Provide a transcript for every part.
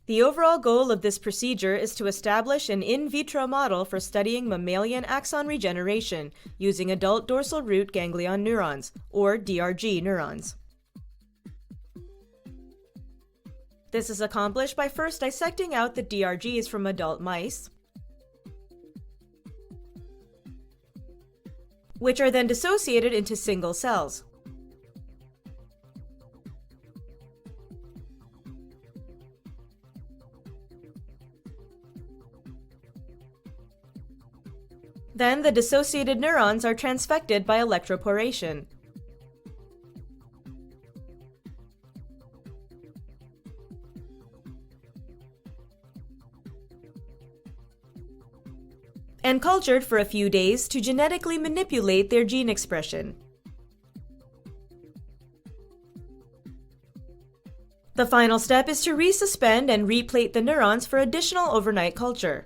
The overall goal of this procedure is to establish an in vitro model for studying mammalian axon regeneration using adult dorsal root ganglion neurons, or DRG neurons. This is accomplished by first dissecting out the DRGs from adult mice, which are then dissociated into single cells. Then the dissociated neurons are transfected by electroporation. And cultured for a few days to genetically manipulate their gene expression. The final step is to resuspend and replate the neurons for additional overnight culture.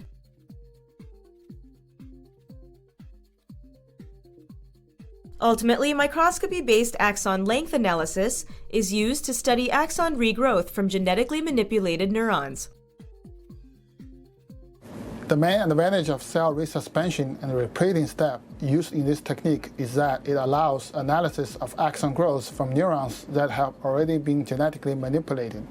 Ultimately, microscopy-based axon length analysis is used to study axon regrowth from genetically manipulated neurons. The main advantage of cell resuspension and replating step used in this technique is that it allows analysis of axon growth from neurons that have already been genetically manipulated.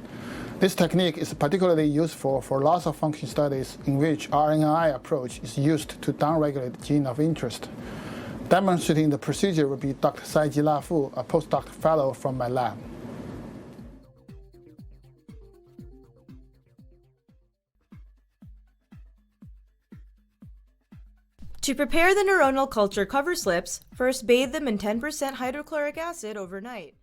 This technique is particularly useful for loss of function studies in which RNAi approach is used to downregulate the gene of interest. Demonstrating the procedure will be Dr. Saijilafu, a postdoc fellow from my lab. To prepare the neuronal culture cover slips, first bathe them in 10% hydrochloric acid overnight.